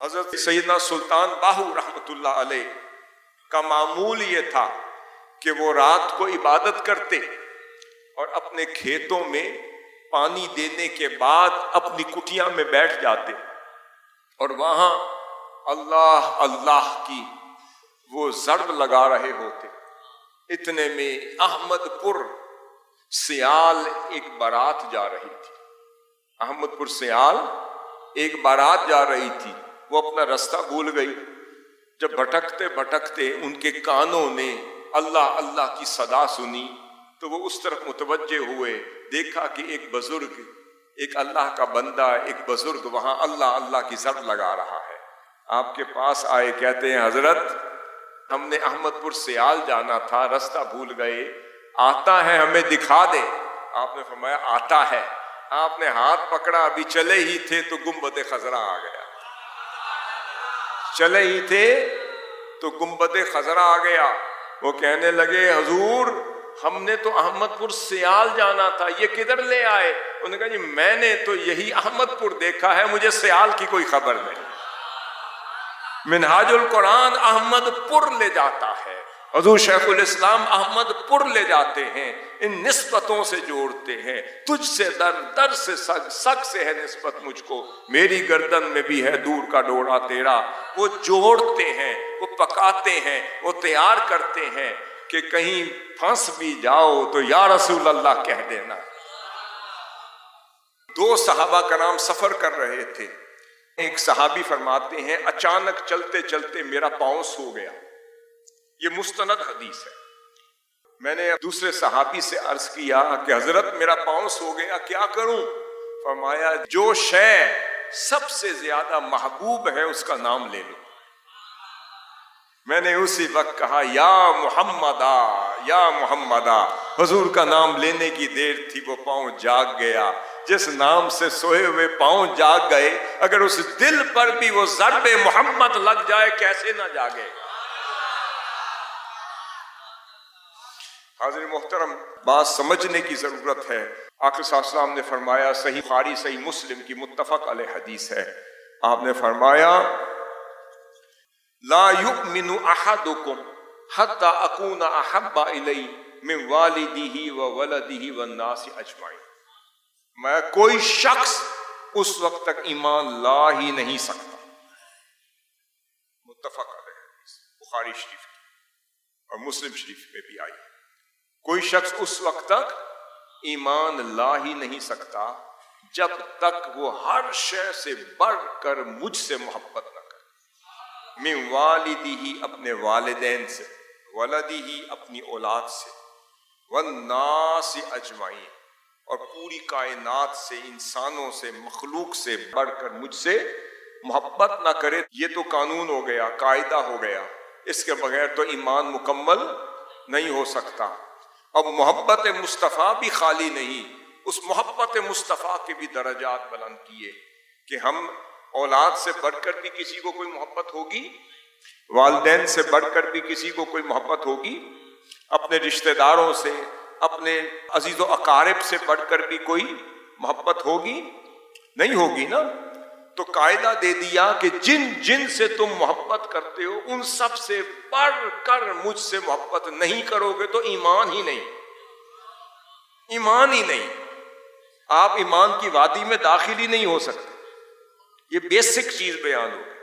حضرت سیدنا سلطان باہو رحمۃ اللہ علیہ کا معمول یہ تھا کہ وہ رات کو عبادت کرتے اور اپنے کھیتوں میں پانی دینے کے بعد اپنی کٹیاں میں بیٹھ جاتے اور وہاں اللہ اللہ کی وہ ضرب لگا رہے ہوتے۔ اتنے میں احمد پور سیال ایک بارات جا رہی تھی۔ احمد پور سیال ایک بارات جا رہی تھی، وہ اپنا راستہ بھول گئی۔ جب بھٹکتے بھٹکتے ان کے کانوں نے اللہ اللہ کی صدا سنی تو وہ اس طرف متوجہ ہوئے، دیکھا کہ ایک بزرگ، ایک اللہ کا بندہ، ایک بزرگ وہاں اللہ اللہ کی ضرب لگا رہا ہے۔ آپ کے پاس آئے، کہتے ہیں حضرت ہم نے احمد پور سیال جانا تھا، راستہ بھول گئے، آتا ہے ہمیں دکھا دے۔ آپ نے فرمایا آتا ہے۔ آپ نے ہاتھ پکڑا، ابھی چلے ہی تھے تو گنبد خضرا آ گیا۔ چلے ہی تھے تو گنبد خضرا آ گیا۔ وہ کہنے لگے حضور ہم نے تو احمد پور سیال جانا تھا، یہ کدھر لے آئے؟ انہوں نے کہا جی میں نے تو یہی احمد پور دیکھا ہے، مجھے سیال کی کوئی خبر نہیں۔ منہاج القرآن احمد پور لے جاتا ہے، حضور شیخ الاسلام احمد پور لے جاتے ہیں، ان نسبتوں سے جوڑتے ہیں۔ تجھ سے در، در سے سگ، سگ سے ہے نسبت مجھ کو، میری گردن میں بھی ہے دور کا ڈوڑا تیرا۔ وہ جوڑتے ہیں، وہ پکاتے ہیں، وہ تیار کرتے ہیں کہ کہیں پھنس بھی جاؤ تو یا رسول اللہ کہہ دینا۔ دو صحابہ کرام سفر کر رہے تھے۔ ایک صحابی فرماتے ہیں اچانک چلتے چلتے میرا پاؤں سو گیا۔ یہ مستند حدیث ہے۔ میں نے دوسرے صحابی سے عرض کیا کہ حضرت میرا پاؤں سو گیا، کیا کروں؟ فرمایا جو شے سب سے زیادہ محبوب ہے اس کا نام لے لو۔ میں نے اسی وقت کہا یا محمدا یا محمدا۔ حضور کا نام لینے کی دیر تھی، وہ پاؤں جاگ گیا۔ جس نام سے سوئے ہوئے پاؤں جاگ گئے، اگر اس دل پر بھی وہ ضرب محمد لگ جائے کیسے نہ جاگے گا۔ حاضر محترم، بات سمجھنے کی ضرورت ہے۔ آقا صلی اللہ علیہ وسلم نے فرمایا، صحیح بخاری صحیح مسلم کی متفق علیہ حدیث ہے، آپ نے فرمایا لا یؤمن احدکم حتی اکون احب الی من والدہ وولدہ والناس اجمعین۔ میں کوئی شخص اس وقت تک ایمان لا ہی نہیں سکتا، متفق علیہ حدیث بخاری شریف کی اور مسلم شریف میں بھی آئی۔ کوئی شخص اس وقت تک ایمان لا ہی نہیں سکتا جب تک وہ ہر شے سے بڑھ کر مجھ سے محبت نہ کرے۔ من والدہ اپنے والدین سے، ولدہ اپنی اولاد سے، والناس اجمعین اور پوری کائنات سے، انسانوں سے، مخلوق سے بڑھ کر مجھ سے محبت نہ کرے۔ یہ تو قانون ہو گیا، قاعدہ ہو گیا، اس کے بغیر تو ایمان مکمل نہیں ہو سکتا۔ اب محبت مصطفیٰ بھی خالی نہیں، اس محبت مصطفیٰ کے بھی درجات بلند کیے کہ ہم اولاد سے بڑھ کر بھی کسی کو کوئی محبت ہوگی، والدین سے بڑھ کر بھی کسی کو کوئی محبت ہوگی، اپنے رشتہ داروں سے، اپنے عزیز و اقارب سے بڑھ کر بھی کوئی محبت ہوگی؟ نہیں ہوگی نا۔ تو قاعدہ دے دیا کہ جن جن سے تم محبت کرتے ہو ان سب سے بڑھ کر مجھ سے محبت نہیں کرو گے تو ایمان ہی نہیں، ایمان ہی نہیں۔ آپ ایمان کی وادی میں داخل ہی نہیں ہو سکتے۔ یہ بیسک چیز بیان ہو گئی۔